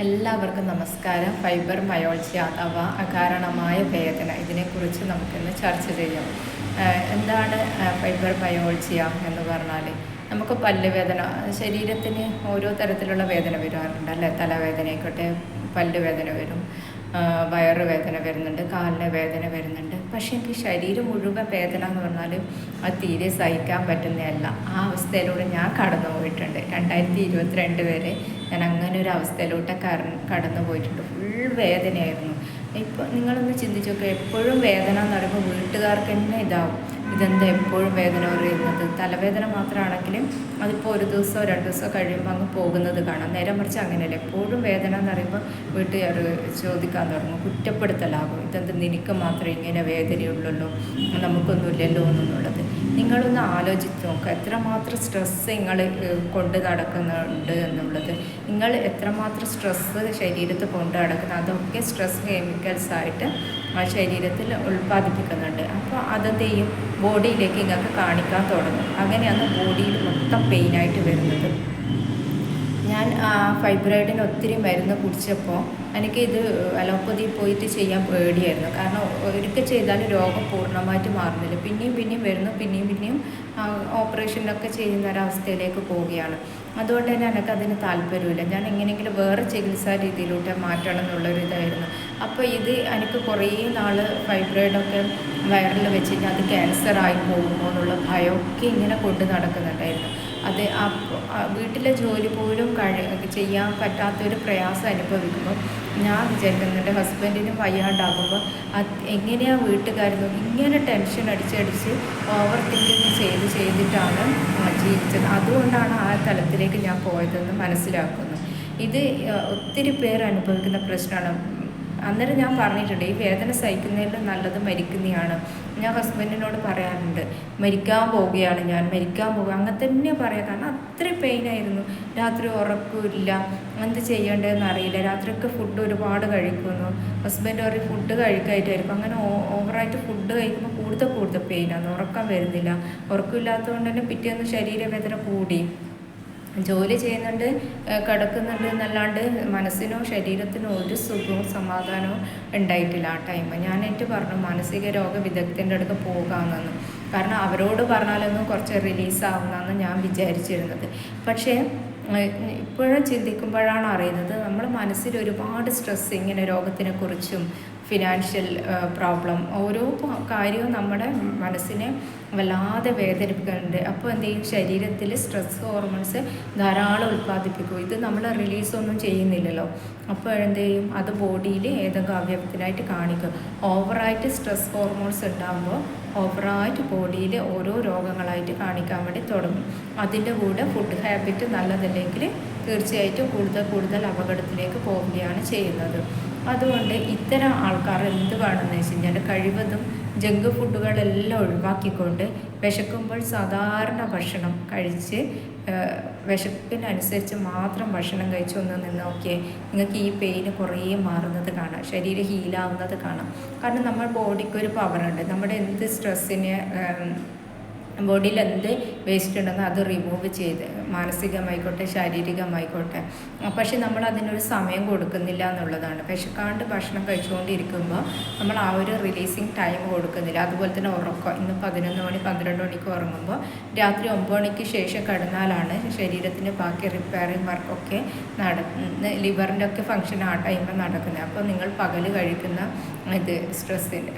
എല്ലാവർക്കും നമസ്കാരം. ഫൈബർ മയോൾജിയ അഥവാ അകാരണമായ വേദന, ഇതിനെക്കുറിച്ച് നമുക്കിന്ന് ചർച്ച ചെയ്യാം. എന്താണ് ഫൈബർ മയോൾജിയ എന്ന് പറഞ്ഞാൽ, നമുക്ക് പല്ലുവേദന, ശരീരത്തിന് ഓരോ തരത്തിലുള്ള വേദന വരാറുണ്ട് അല്ലേ. തലവേദനയായിക്കോട്ടെ, പല്ലുവേദന വരും, വയറുവേദന വരുന്നുണ്ട്, കാലിന് വേദന വരുന്നുണ്ട്. പക്ഷേ എനിക്ക് ശരീരം മുഴുവൻ വേദന എന്ന് പറഞ്ഞാൽ അത് തീരെ സഹിക്കാൻ പറ്റുന്നതല്ല. ആ അവസ്ഥയിലൂടെ ഞാൻ കടന്നു പോയിട്ടുണ്ട്. 2022 വരെ ഞാൻ അങ്ങനെ ഒരു അവസ്ഥയിലോട്ട് കടന്നു പോയിട്ടുണ്ട്. ഫുൾ വേദനയായിരുന്നു. ഇപ്പോൾ നിങ്ങളൊന്ന് ചിന്തിച്ച് നോക്കുക, എപ്പോഴും വേദന എന്ന് പറയുമ്പോൾ വീട്ടുകാർക്ക് തന്നെ ഇതാവും, ഇതെന്താ എപ്പോഴും വേദന പറയുന്നത്. തലവേദന മാത്രമാണെങ്കിലും അതിപ്പോൾ ഒരു ദിവസമോ 2 ദിവസമോ കഴിയുമ്പോൾ അങ്ങ് പോകുന്നത് കാണാം. നേരെ മറിച്ച് അങ്ങനെയല്ല, എപ്പോഴും വേദന എന്ന് പറയുമ്പോൾ വീട്ടുകാർ ചോദിക്കാൻ തുടങ്ങും, കുറ്റപ്പെടുത്തലാകും. ഇതെന്ത് നിനക്ക് മാത്രമേ ഇങ്ങനെ വേദനയുള്ളൂ, നമുക്കൊന്നുമില്ലല്ലോ എന്നുള്ളത്. നിങ്ങളൊന്ന് ആലോചിച്ച് നോക്കുക, എത്രമാത്രം സ്ട്രെസ്സ് നിങ്ങൾ കൊണ്ട് നടക്കുന്നുണ്ട് എന്നുള്ളത്. നിങ്ങൾ എത്രമാത്രം സ്ട്രെസ്സ് ശരീരത്തിൽ കൊണ്ട് നടക്കുന്നത്, അതൊക്കെ സ്ട്രെസ് കെമിക്കൽസായിട്ട് ആ ശരീരത്തിൽ ഉൽപ്പാദിപ്പിക്കുന്നുണ്ട്. അപ്പോൾ അതെന്ത് ചെയ്യും, ബോഡിയിലേക്ക് നിങ്ങൾക്ക് കാണിക്കാൻ തുടങ്ങും. അങ്ങനെയാണ് ബോഡിയിൽ മൊത്തം പെയിനായിട്ട് വരുന്നത്. ഞാൻ ഫൈബ്രോയിഡിന് ഒത്തിരി മരുന്ന് കുടിച്ചപ്പോൾ എനിക്കിത് അലോപ്പതിയിൽ പോയിട്ട് ചെയ്യാൻ പേടിയായിരുന്നു. കാരണം ഒരിക്കൽ ചെയ്താൽ രോഗം പൂർണ്ണമായിട്ട് മാറുന്നില്ല, പിന്നെയും വരുന്നു, പിന്നെയും ഓപ്പറേഷനൊക്കെ ചെയ്യുന്ന ഒരവസ്ഥയിലേക്ക് പോവുകയാണ്. അതുകൊണ്ട് തന്നെ എനിക്കതിന് താല്പര്യമില്ല. ഞാൻ എങ്ങനെയെങ്കിലും വേറെ ചികിത്സാ രീതിയിലൂടെ മാറ്റണം എന്നുള്ളൊരു ഇതായിരുന്നു. അപ്പോൾ ഇത് എനിക്ക് കുറേ നാൾ ഫൈബ്രോയിഡൊക്കെ വയറിൽ വെച്ച് കഴിഞ്ഞാൽ അത് ക്യാൻസറായി പോകുമോ എന്നുള്ള ഭയമൊക്കെ ഇങ്ങനെ കൊണ്ട് നടക്കുന്നുണ്ടായിരുന്നു. അത് വീട്ടിലെ ജോലി പോലും ചെയ്യാൻ പറ്റാത്തൊരു പ്രയാസം അനുഭവിക്കുമ്പോൾ ഞാൻ വിചാരിക്കുന്നുണ്ട്, ഹസ്ബൻഡിന് വയ്യാണ്ടാകുമ്പോൾ എങ്ങനെയാണ് വീട്ടുകാരെന്ന് ഇങ്ങനെ ടെൻഷൻ അടിച്ച് ഓവർ തിങ്കിങ് ചെയ്തിട്ടാണ് ജീവിച്ചത്. അതുകൊണ്ടാണ് ആ തലത്തിലേക്ക് ഞാൻ പോയതെന്ന് മനസ്സിലാക്കുന്നു. ഇത് ഒത്തിരി പേർ അനുഭവിക്കുന്ന പ്രശ്നമാണ്. അന്നേരം ഞാൻ പറഞ്ഞിട്ടുണ്ട്, ഈ വേദന സഹിക്കുന്നതിൽ നല്ലത് മരിക്കുന്നതാണ്. ഞാൻ ഹസ്ബൻഡിനോട് പറയാറുണ്ട്, മരിക്കാൻ പോവുകയാണ് ഞാൻ, മരിക്കാൻ പോകുക, അങ്ങനെ തന്നെ പറയാം. കാരണം അത്രയും പെയിനായിരുന്നു. രാത്രി ഉറക്കമില്ല, എന്ത് ചെയ്യേണ്ടതെന്ന് അറിയില്ല. രാത്രിയൊക്കെ ഫുഡ് ഒരുപാട് കഴിക്കുന്നു. ഹസ്ബൻഡ് പറയും ഫുഡ് കഴിക്കായിട്ടായിരിക്കും. അങ്ങനെ ഓവറായിട്ട് ഫുഡ് കഴിക്കുമ്പോൾ കൂടുതൽ പെയിനാണ്, ഉറക്കം വരുന്നില്ല. ഉറക്കമില്ലാത്തതുകൊണ്ട് തന്നെ പിറ്റേന്ന് ശരീരവേദന കൂടി. ജോലി ചെയ്യുന്നുണ്ട്, കിടക്കുന്നുണ്ട് എന്നല്ലാണ്ട് മനസ്സിനോ ശരീരത്തിനോ ഒരു സുഖവും സമാധാനവും ഉണ്ടായിട്ടില്ല ആ ടൈം. ഞാൻ എനിക്ക് പറഞ്ഞു മാനസിക രോഗ വിദഗ്ധൻ്റെ അടുത്ത് പോകാമെന്നു. കാരണം അവരോട് പറഞ്ഞാലൊന്നും കുറച്ച് റിലീസാവുമെന്നാണ് ഞാൻ വിചാരിച്ചിരുന്നത്. പക്ഷേ ഇപ്പോഴും ചിന്തിക്കുമ്പോഴാണ് അറിയുന്നത്, നമ്മൾ മനസ്സിൽ ഒരുപാട് സ്ട്രെസ്, ഇങ്ങനെ രോഗത്തിനെക്കുറിച്ചും ഫിനാൻഷ്യൽ പ്രോബ്ലം, ഓരോ കാര്യവും നമ്മുടെ മനസ്സിനെ വല്ലാതെ വേദനിപ്പിക്കുന്നുണ്ട്. അപ്പോൾ എന്ത് ചെയ്യും, ശരീരത്തിൽ സ്ട്രെസ് ഹോർമോൺസ് ധാരാളം ഉൽപ്പാദിപ്പിക്കും. ഇത് നമ്മൾ റിലീസൊന്നും ചെയ്യുന്നില്ലല്ലോ. അപ്പോൾ എന്ത് ചെയ്യും, അത് ബോഡിയിൽ ഏതൊക്കെ അവയവത്തിനായിട്ട് കാണിക്കും. ഓവറായിട്ട് സ്ട്രെസ് ഹോർമോൺസ് ഉണ്ടാകുമ്പോൾ ഓവറായിട്ട് ബോഡിയിൽ ഓരോ രോഗങ്ങളായിട്ട് കാണിക്കാൻ വേണ്ടി തുടങ്ങും. അതിൻ്റെ കൂടെ ഫുഡ് ഹാബിറ്റ് നല്ലതല്ലെങ്കിൽ തീർച്ചയായിട്ടും കൂടുതൽ അപകടത്തിലേക്ക് പോവുകയാണ് ചെയ്യുന്നത്. അതുകൊണ്ട് ഇത്തരം ആൾക്കാർ എന്ത് വേണമെന്ന് വെച്ച് കഴിഞ്ഞാൽ കഴിവതും ജങ്ക് ഫുഡുകളെല്ലാം ഒഴിവാക്കിക്കൊണ്ട് വിശക്കുമ്പോൾ സാധാരണ ഭക്ഷണം കഴിച്ച് വിശപ്പിനനുസരിച്ച് മാത്രം ഭക്ഷണം കഴിച്ച് ഒന്ന് നിന്ന് നോക്കിയേ, നിങ്ങൾക്ക് ഈ പെയിന് കുറേ മാറുന്നത് കാണാം, ശരീരം ഹീലാവുന്നത് കാണാം. കാരണം നമ്മൾ ബോഡിക്കൊരു പവറുണ്ട്. നമ്മുടെ എന്ത് സ്ട്രെസ്സിനെ, ബോഡിയിൽ എന്ത് വേസ്റ്റ് ഉണ്ടെന്ന് അത് റിമൂവ് ചെയ്ത്, മാനസികമായിക്കോട്ടെ ശാരീരികമായിക്കോട്ടെ. പക്ഷെ നമ്മൾ അതിനൊരു സമയം കൊടുക്കുന്നില്ല എന്നുള്ളതാണ്. വിശക്കാണ്ട് ഭക്ഷണം കഴിച്ചുകൊണ്ടിരിക്കുമ്പോൾ നമ്മൾ ആ ഒരു റിലീസിങ് ടൈം കൊടുക്കുന്നില്ല. അതുപോലെ തന്നെ ഉറക്കം, ഇന്ന് 11 മണി 12 മണിക്ക് ഉറങ്ങുമ്പോൾ രാത്രി 9 മണിക്ക് ശേഷം കിടന്നാലാണ് ശരീരത്തിൻ്റെ ബാക്കി റിപ്പയറിങ് വർക്കൊക്കെ ലിവറിൻ്റെ ഒക്കെ ഫങ്ഷൻ ആ ടൈമിൽ നടക്കുന്നത്. അപ്പോൾ നിങ്ങൾ പകൽ കഴിക്കുന്ന ഇത് സ്ട്രെസ്സിന്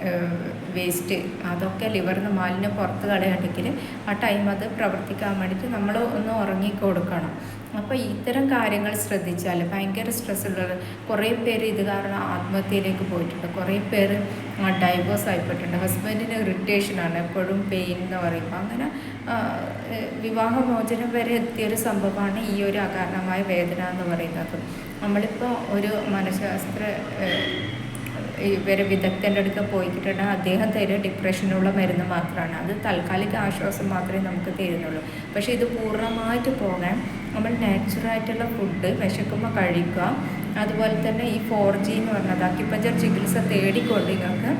വേസ്റ്റ്, അതൊക്കെ ലിവറിന് മാലിന്യം പുറത്ത് കളയുകയാണെങ്കിൽ ആ ടൈം അത് പ്രവർത്തിക്കാൻ വേണ്ടിയിട്ട് നമ്മൾ ഒന്ന് ഉറങ്ങിക്കൊടുക്കണം. അപ്പോൾ ഇത്തരം കാര്യങ്ങൾ ശ്രദ്ധിച്ചാൽ ഭയങ്കര സ്ട്രെസ്സുള്ളത്. കുറേ പേര് ഇത് കാരണം ആത്മഹത്യയിലേക്ക് പോയിട്ടുണ്ട്. കുറേ പേര് ഡൈവോഴ്സ് ആയിപ്പോയിട്ടുണ്ട്. ഹസ്ബൻഡിന് ഇറിറ്റേഷനാണ്, എപ്പോഴും പെയിൻ എന്ന് പറയുമ്പോൾ. അങ്ങനെ വിവാഹമോചനം വരെ എത്തിയൊരു സംഭവമാണ് ഈ ഒരു അകാരണമായ വേദന എന്ന് പറയുന്നത്. നമ്മളിപ്പോൾ ഒരു മനഃശാസ്ത്ര ഇവരെ വിദഗ്ധൻ്റെ അടുത്ത് പോയിട്ടുണ്ടെങ്കിൽ അദ്ദേഹം തരുക ഡിപ്രഷനുള്ള മരുന്ന് മാത്രമാണ്. അത് താൽക്കാലിക ആശ്വാസം മാത്രമേ നമുക്ക് തരുന്നുള്ളൂ. പക്ഷേ ഇത് പൂർണ്ണമായിട്ട് പോകാൻ നമ്മൾ നാച്ചുറലായിട്ടുള്ള ഫുഡ് വിശക്കുമ്പോൾ കഴിക്കുക. അതുപോലെ തന്നെ ഈ 4G എന്ന് പറഞ്ഞത് അക്യുപഞ്ചർ ചികിത്സ തേടിക്കൊണ്ട് നിങ്ങൾക്ക്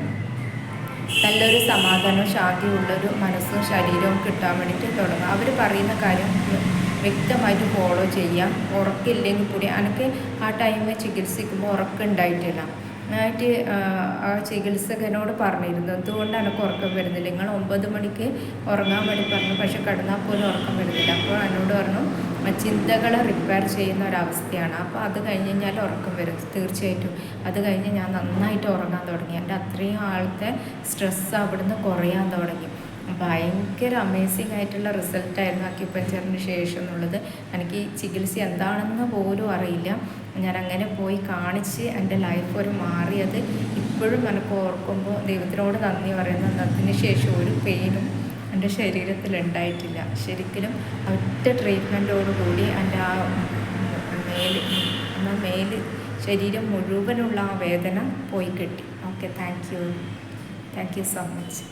നല്ലൊരു സമാധാനവും ശാന്തിയുള്ളൊരു മനസ്സും ശരീരവും കിട്ടാൻ വേണ്ടിയിട്ട് തുടങ്ങുക. അവർ പറയുന്ന കാര്യം വ്യക്തമായിട്ട് ഫോളോ ചെയ്യാം. ഉറക്കമില്ലെങ്കിൽ കൂടി എനിക്ക് ആ ടൈമിൽ ചികിത്സിക്കുമ്പോൾ ഉറക്കം ഉണ്ടായിട്ടില്ല. ആയിട്ട് ആ ചികിത്സകനോട് പറഞ്ഞിരുന്നു, എന്തുകൊണ്ടാണ് എനിക്ക് ഉറക്കം വരുന്നില്ല, നിങ്ങൾ 9 മണിക്ക് ഉറങ്ങാൻ വേണ്ടി പറഞ്ഞു, പക്ഷെ കിടന്നാൽ പോലും ഉറക്കം വരുന്നില്ല. അപ്പോൾ എന്നോട് പറഞ്ഞു ചിന്തകളെ റിപ്പയർ ചെയ്യുന്ന ഒരവസ്ഥയാണ്, അപ്പോൾ അത് കഴിഞ്ഞ് കഴിഞ്ഞാൽ ഉറക്കം വരും തീർച്ചയായിട്ടും. അത് കഴിഞ്ഞ് ഞാൻ നന്നായിട്ട് ഉറങ്ങാൻ തുടങ്ങി. എൻ്റെ അത്രയും ആളത്തെ സ്ട്രെസ്സ് അവിടുന്ന് കുറയാൻ തുടങ്ങി. ഭയങ്കര അമേസിങ് ആയിട്ടുള്ള റിസൾട്ടായിരുന്നു അക്യുപഞ്ചറിന് ശേഷം എന്നുള്ളത്. എനിക്ക് ഈ ചികിത്സ എന്താണെന്ന് പോലും അറിയില്ല. ഞാൻ അങ്ങനെ പോയി കാണിച്ച് എൻ്റെ ലൈഫ് ഒരു മാറിയത് ഇപ്പോഴും എനിക്ക് ഓർക്കുമ്പോൾ ദൈവത്തിനോട് നന്ദി പറയുന്നത്. അതിന് ശേഷം ഒരു പെയിനും എൻ്റെ ശരീരത്തിൽ ഉണ്ടായിട്ടില്ല. ശരിക്കും ഒറ്റ ട്രീറ്റ്മെൻറ്റോടുകൂടി എൻ്റെ ആ മേല് ശരീരം മുഴുവനുള്ള ആ വേദന പോയി കിട്ടി. Okay, thank you so much.